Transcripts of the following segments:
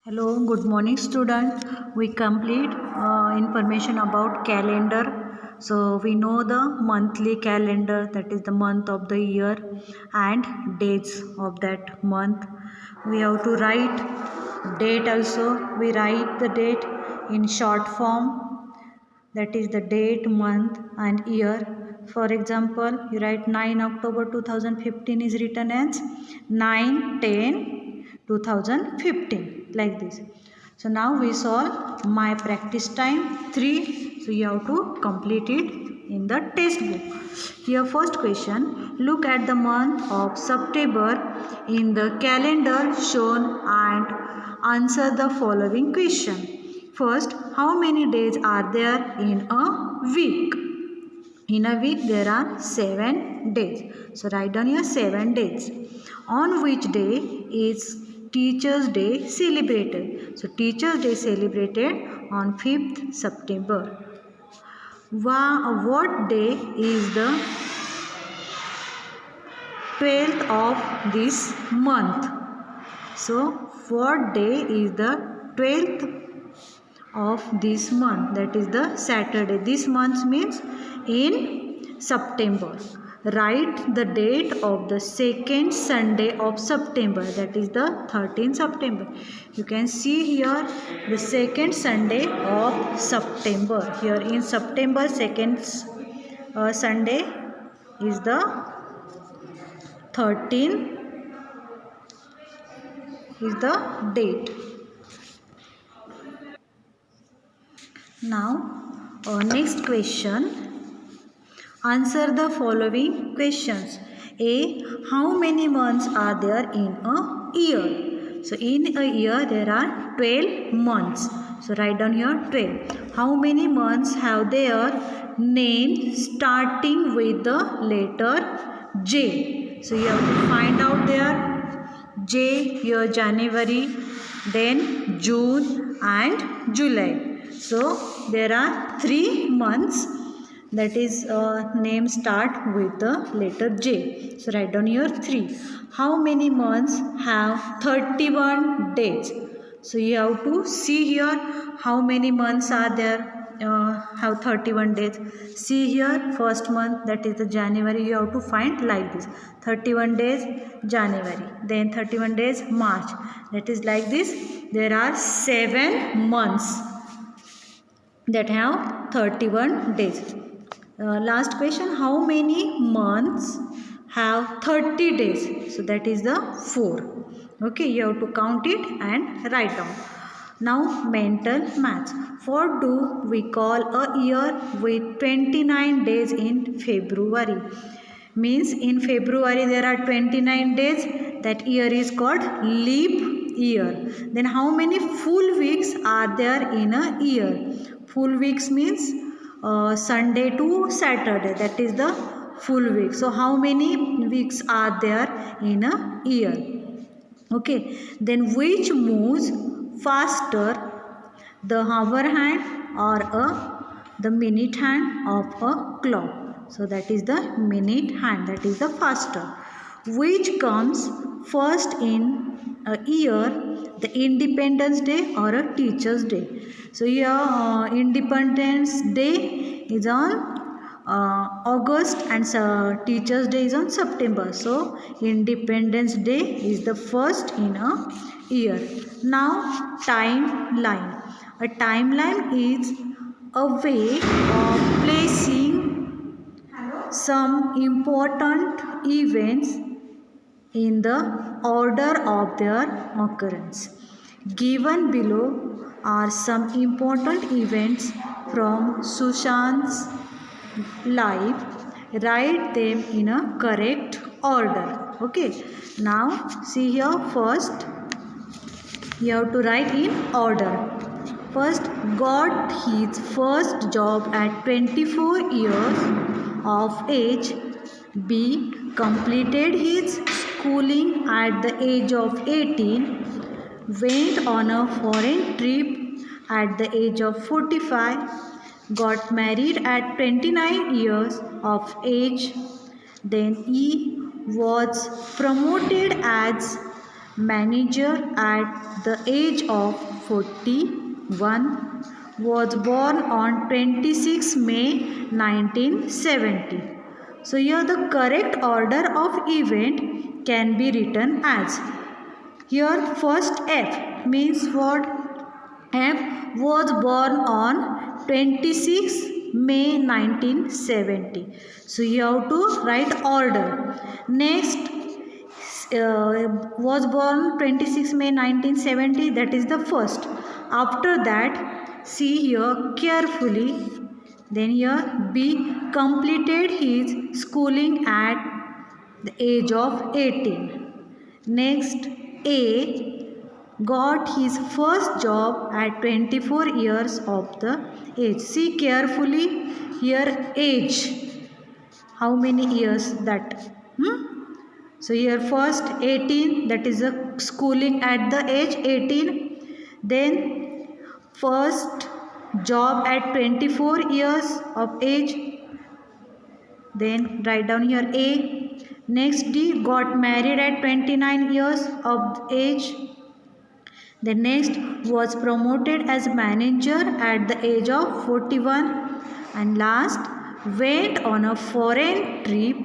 Hello, good morning student. We complete information about calendar. So we know the monthly calendar, that is the month of the year and dates of that month. We have to write date also. We write the date in short form, that is the date, month and year. For example, you write 9 October 2015 is written as 9/10/2015, like this. So now we solve my practice time 3. So you have to complete it in the test book. Here first question, look at the month of September in the calendar shown and answer the following question. First, how many days are there in a week? In a week there are 7 days. So write down your 7 days. On which day is Teachers' Day celebrated? So Teachers' Day celebrated on 5th September. What day is the 12th of this month? So what day is the 12th of this month? That is the Saturday. This month means in September. Write the date of the second Sunday of September, that is the 13th September. You can see here the second Sunday of September. Here in September, second Sunday is the 13th is the date. Now next question, answer the following questions. A, how many months are there in a year? So in a year there are 12 months. So write down here 12. How many months have their name starting with the letter J? So you have to find out there J, here January, then June and July. So there are 3 months, that is name start with the letter J. So write down here 3. How many months have 31 days? So you have to see here how many months are there. Have 31 days. See here first month, that is the January, you have to find like this. 31 days January, then 31 days March, that is like this. There are 7 months that have 31 days. Last question, how many months have 30 days? So that is the 4. Okay, you have to count it and write down. Now mental maths. What do we call a year with 29 days in February? Means in February there are 29 days. That year is called leap year. Then how many full weeks are there in a year? Full weeks means Sunday to Saturday. That is the full week. So how many weeks are there in a year? Okay. Then which moves faster, the hour hand or the minute hand of a clock? So that is the minute hand, that is the faster. Which comes first in a year, the Independence Day or a Teachers' Day? So here Independence Day is on August and Teachers' Day is on September. So Independence Day is the first in a year. Now timeline. A timeline is a way of placing some important events in the order of their occurrence. Given below are some important events from Sushant's life. Write them in a correct order. Okay. Now see here first you have to write in order. First, got his first job at 24 years of age. B, completed his schooling at the age of 18. Went on a foreign trip at the age of 45. Got married at 29 years of age. Then E, was promoted as manager at the age of 41, was born on 26 May 1970. So here the correct order of event can be written as, here first F means what? F was born on 26 May 1970. So you have to write order. Next, was born 26 May 1970, that is the first. After that, see here carefully. Then here B completed his schooling at the age of 18. Next, A got his first job at 24 years of the age. See carefully here age. How many years that? So here first 18, that is a schooling at the age 18. Then first job at 24 years of age. Then write down here A. Next D, got married at 29 years of age. The next was promoted as manager at the age of 41. And last, went on a foreign trip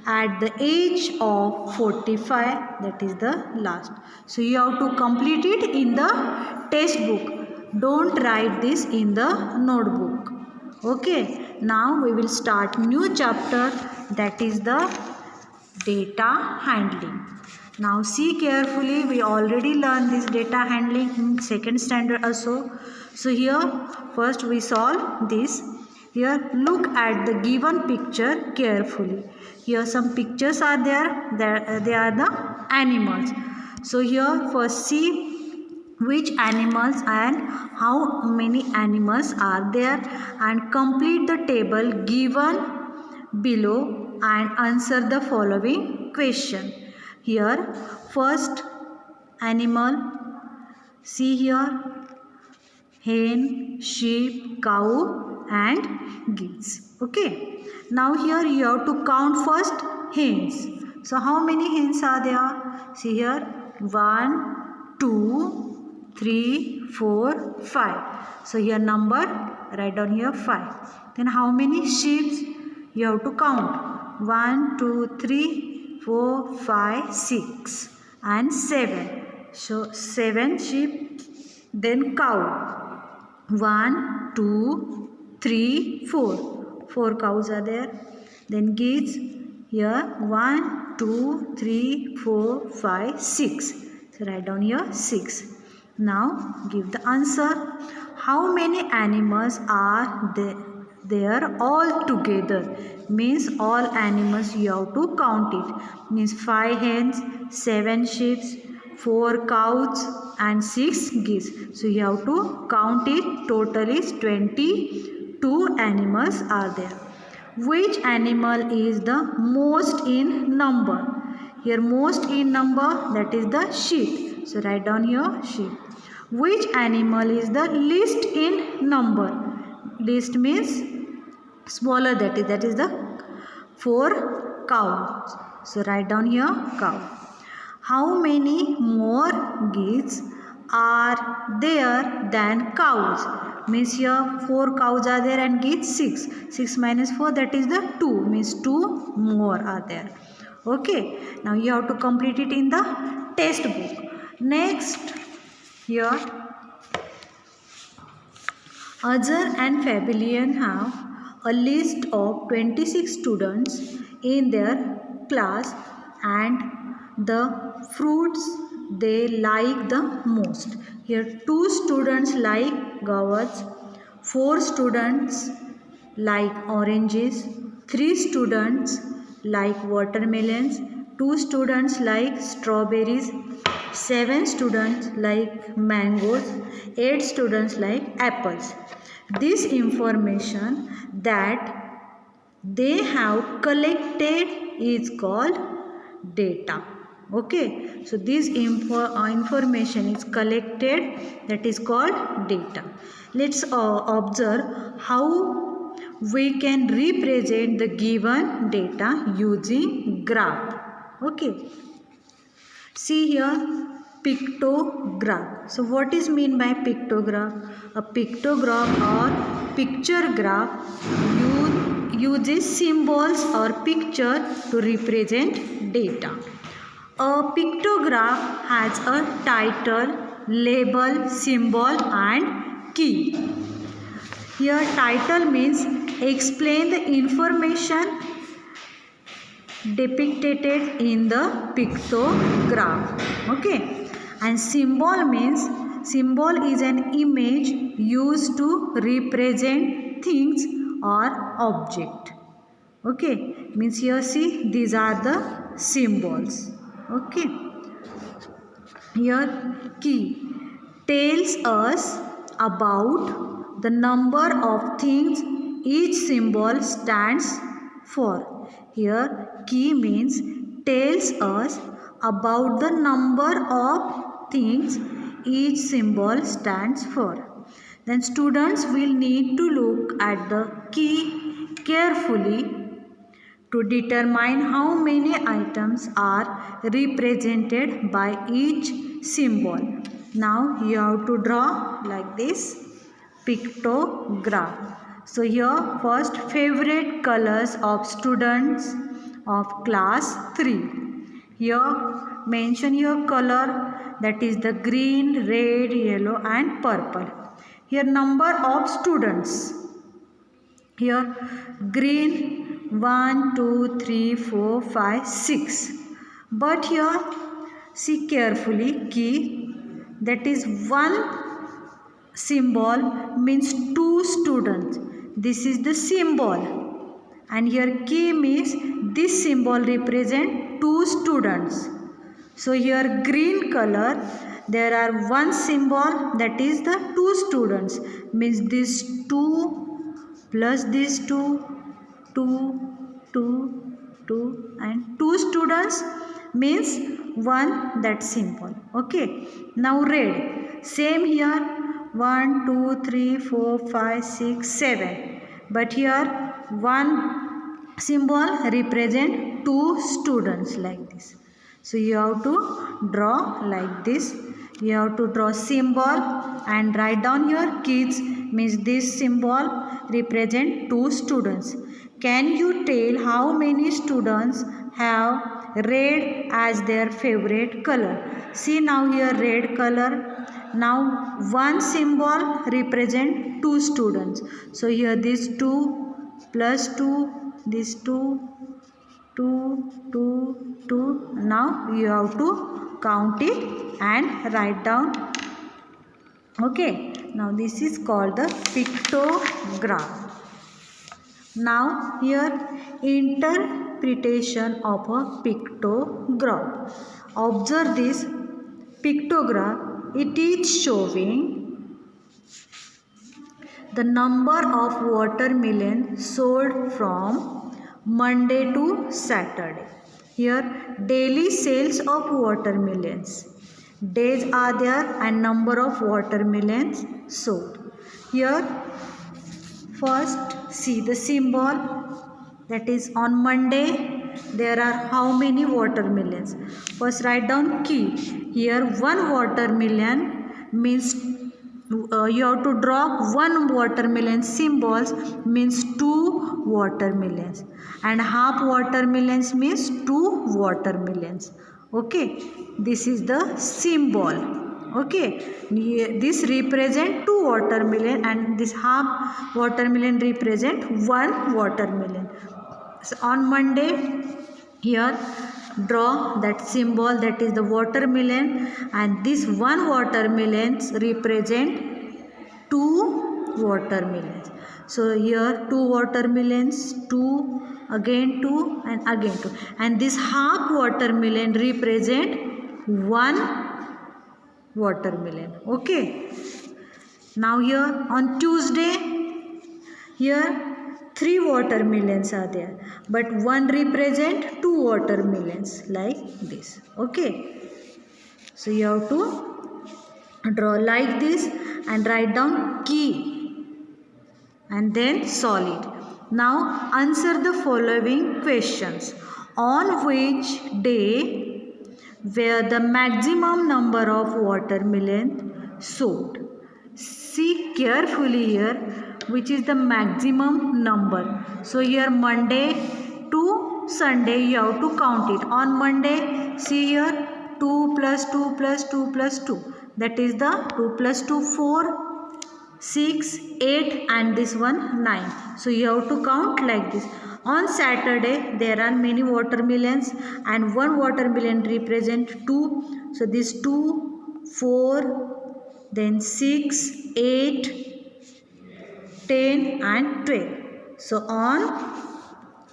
at the age of 45. That is the last. So you have to complete it in the test book. Don't write this in the notebook. Okay. Now we will start new chapter, that is the data handling. Now see carefully, we already learned this data handling in second standard also. So here first we solve this. Here look at the given picture carefully. Here some pictures are there. They are the animals. So here first see which animals and how many animals are there, and complete the table given below and answer the following question. Here first animal, see here hen, sheep, cow and geese. Okay. Now here you have to count first hens. So how many hens are there? See here 1, 2, 3, 4, 5. So here number, write down here 5. Then how many sheep? You have to count 1, 2, 3, 4, 5, 6 and 7. So 7 sheep. Then cow 1, 2, 3, 4. 4 cows are there. Then geese here 1, 2, 3, 4, 5, 6. So write down here 6. Now give the answer. How many animals are there all together? Means all animals you have to count it. Means 5 hens, 7 sheep, 4 cows and 6 geese. So you have to count it. Total is 22 animals are there. Which animal is the most in number? Here most in number, that is the sheep. So write down here sheep. Which animal is the least in number? Least means smaller, that is the 4 cows. So write down here cow. How many more geese are there than cows? Means here 4 cows are there and geese 6. 6 minus 4, that is the 2. Means 2 more are there. Okay. Now you have to complete it in the test book. Next, here Azhar and Fabilian have a list of 26 students in their class and the fruits they like the most. Here 2 students like guavas, 4 students like oranges, 3 students like watermelons, 2 students like strawberries, 7 students like mangoes, 8 students like apples. This information that they have collected is called data. Okay, so this information is collected, that is called data. Let's observe how we can represent the given data using graph. Okay, see here pictograph. So what is mean by pictograph? A pictograph or picture graph uses symbols or picture to represent data. A pictograph has a title, label, symbol and key. Here title means explain the information depicted in the pictograph. Okay, and symbol means symbol is an image used to represent things or object. Okay, means here see these are the symbols. Okay, here key tells us about the number of things each symbol stands for. Here key means tells us about the number of things each symbol stands for. Then students will need to look at the key carefully to determine how many items are represented by each symbol. Now you have to draw like this pictograph. So here first favorite colors of students of class 3. Here mention your color, that is the green, red, yellow and purple. Here number of students. Here green 1, 2, 3, 4, 5, 6. But here see carefully key, that is one symbol means 2 students. This is the symbol. And here key means this symbol represent 2 students. So here green color, there are one symbol, that is the 2 students. Means this 2 plus this 2, 2 and 2 students means 1 that symbol. Okay. Now red. Same here. 1, 2, 3, 4, 5, 6, 7. But here one symbol represent 2 students like this. So you have to draw like this. You have to draw symbol and write down your kids, means this symbol represent 2 students. Can you tell how many students have red as their favorite color? See now here red color. Now one symbol represent 2 students. So here this 2 plus 2, this 2, 2, 2, 2. Now you have to count it and write down. Okay. Now this is called the pictograph. Now here interpretation of a pictograph. Observe this pictograph. It is showing the number of watermelon sold from Monday to Saturday. Here daily sales of watermelons. Days are there and number of watermelons sold. Here first see the symbol, that is on Monday there are how many watermelons. First write down key. Here one watermelon means you have to draw one watermelon symbols means 2 watermelons, and half watermelons means 2 watermelons. Okay, this is the symbol. Okay, this represent 2 watermelon and this half watermelon represent 1 watermelon. So on Monday here draw that symbol, that is the watermelon, and this 1 watermelon represent 2 watermelons. So here 2 watermelons, 2, again 2 and again 2, and this half watermelon represent 1 watermelon. Okay. Now here on Tuesday, here 3 watermelons are there, but one represent 2 watermelons like this. Okay. So you have to draw like this and write down key and then solve it. Now answer the following questions. On which day where the maximum number of watermelon sold. See carefully here which is the maximum number. So here Monday to Sunday you have to count it. On Monday, see here 2 plus 2 plus 2 plus 2. That is the 2 plus 2 4, 6, 8 and this one 9. So you have to count like this. On Saturday there are many watermelons and one watermelon represent 2. So this 2, 4, then 6, 8, 10 and 12. So on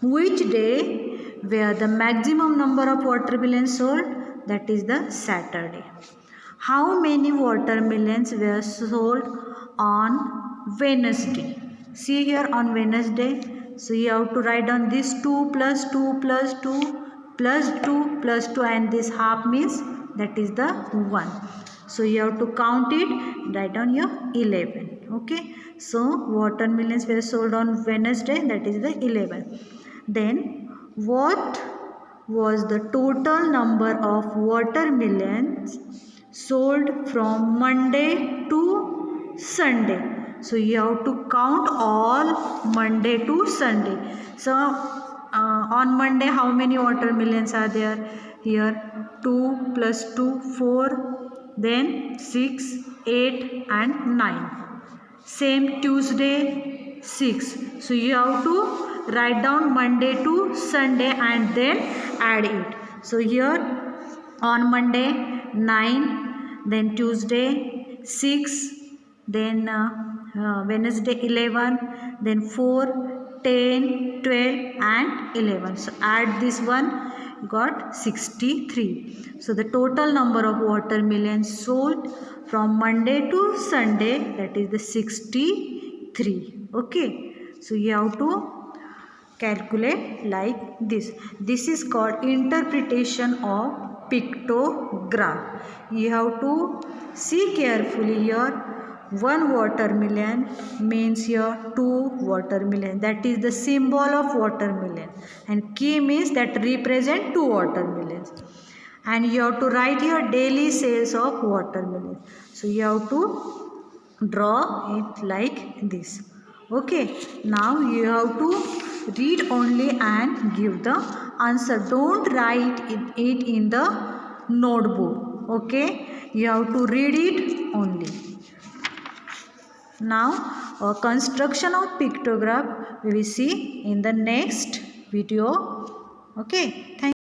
which day where the maximum number of watermelons sold? That is the Saturday. How many watermelons were sold on Wednesday? See here on Wednesday. So you have to write down this 2 plus 2 plus 2 plus 2 plus 2 and this half means that is the 1. So you have to count it, write down your 11. Okay. So watermelons were sold on Wednesday, that is the 11. Then what was the total number of watermelons sold from Monday to Sunday? So you have to count all Monday to Sunday. So on Monday how many watermelons are there? Here 2 plus 2 4, then 6, 8 and 9. Same Tuesday 6. So you have to write down Monday to Sunday and then add it. So here on Monday 9, then Tuesday 6, then Wednesday 11, then 4, 10, 12 and 11. So add this one, got 63. So the total number of watermelons sold from Monday to Sunday, that is the 63. Okay. So you have to calculate like this. This is called interpretation of pictograph. You have to see carefully here. One watermelon means here 2 watermelon. That is the symbol of watermelon. And K means that represent 2 watermelons. And you have to write here daily sales of watermelon. So you have to draw it like this. Okay. Now you have to read only and give the answer. Don't write it in the notebook. Okay. You have to read it only. Now, construction of pictograph we will see in the next video. Okay, thank you.